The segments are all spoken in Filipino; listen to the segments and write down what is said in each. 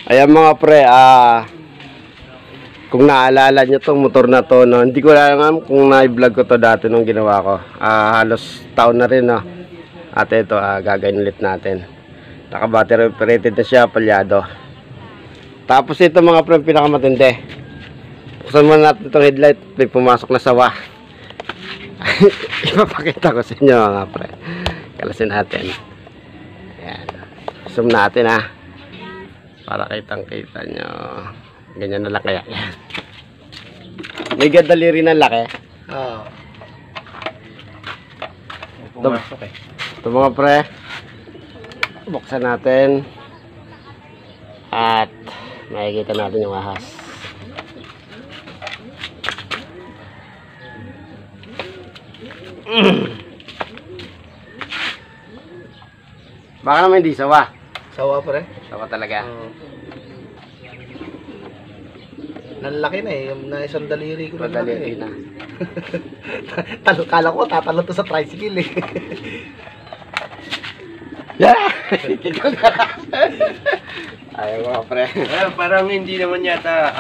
Ayan mga pre, kung naalala nyo tong motor na to, no, hindi ko alam kung na-vlog ko to dati nung ginawa ko. Halos taon na rin, no. At ito, gagawin ulit natin. Naka-battery operated na siya, palyado. Tapos ito mga pre, pinakamatindi. Buksan muna natin itong headlight, may pumasok na sawa. Ipapakita ko sa inyo mga pre. Kalasin natin. Ayan. Zoom natin para kitang-kita nyo. Ganyan na lang kaya. May gadaliri ng laki. Oo. Pumasok Ito mga pre. Buksan natin. At makikita natin yung ahas. Baka naman hindi sawa. Sawa pre. Sawa talaga. Nalalaki na eh. Na isang daliri ko na Daliri na. Kala ko tatalon to sa tricycle eh. Yeah! Ayaw mga pre. Parang hindi naman yata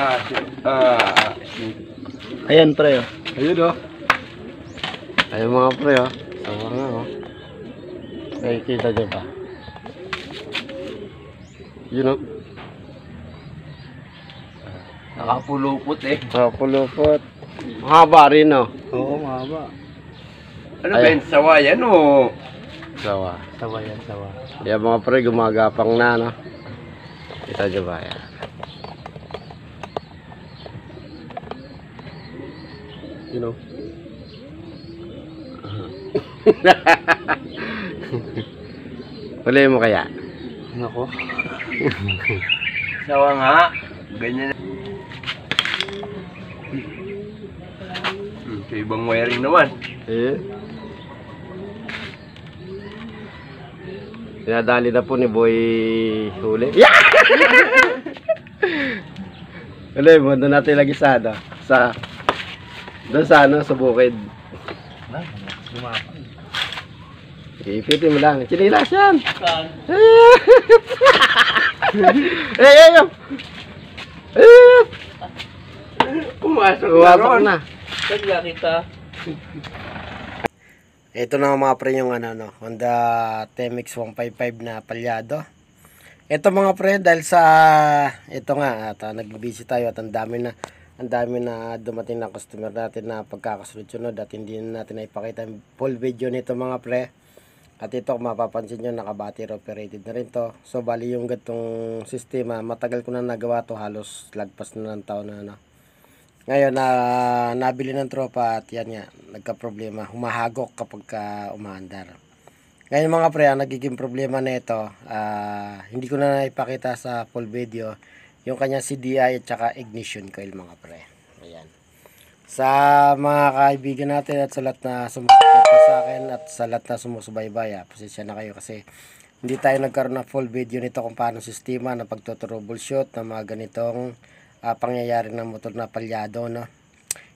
Ayan pre. Ayun Ayaw mga pre sawa nga nakikita nyo ba? Yun nakapulupot eh. Nakapulupot. Mahaba rin Oo, mahaba. Ano ba yun? Sawa yan o? Sawa. Sawa yan, sawa. Yan mga pre, gumagapang na Kita nyo ba yan? Huli mo kaya? Nako. Sawa nga. Ganyan na. Sa ibang wiring naman. Pinadali na po ni Boy huli. Yeah! Huli mo, doon natin lagi sa doon sa sa bukid. Ipitin mo lang. Chinilas yan. Saan? Pumasok na. Kaya kita. Ito na mga pre yung Honda TMX 155 na palyado. Ito mga pre dahil sa ito nga at nag-busy tayo at ang dami na dumating ng customer natin na pagkakasunod-sunod at hindi na natin naipakita yung full video nito mga pre. At ito kung mapapansin nyo naka-battery operated na rin to. So bali yung gatong sistema matagal ko na nagawa to, halos lagpas na ng taon na Ngayon nabili ng tropa at yan nga nagka-problema, humahagok kapag umaandar. Ngayon mga pre, ang nagiging problema na ito, hindi ko na naipakita sa full video yung kanyang CDI at saka ignition coil mga pre. Ayan. Sa mga kaibigan natin at sa lahat na sumusuporta sa akin at sa lahat na sumusubaybay, pasensya na kayo kasi hindi tayo nagkaroon ng full video nito kung paano sistema na pagtotroubleshoot ng mga ganitong pangyayari ng motor na palyado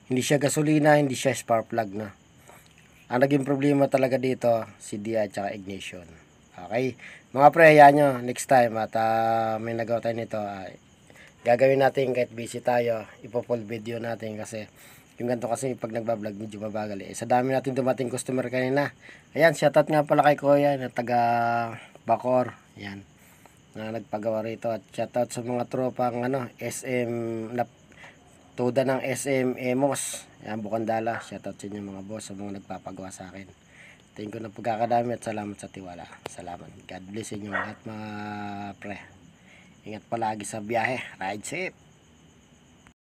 Hindi siya gasolina, hindi siya spark plug Ang naging problema talaga dito, CDI at saka ignition. Okay, mga pre, hayaan nyo next time at may nagawa tayo nito. Gagawin natin kahit busy tayo, ipo-full video natin kasi yung ganito kasi pag nagbablog medyo mabagal sa dami natin dumating customer kanina. Ayan, shoutout nga pala kay Kuya na taga Bacor. Ayan, na nagpagawa rito at shoutout sa mga tropang SM na tuda ng SM Emos. Ayan, Bukandala. Shoutout sa inyo mga boss sa mga nagpapagawa sa akin. Thank you na pagkakadami at salamat sa tiwala. Salamat. God bless inyo lahat mga pre. Ingat palagi sa biyahe. Ride safe.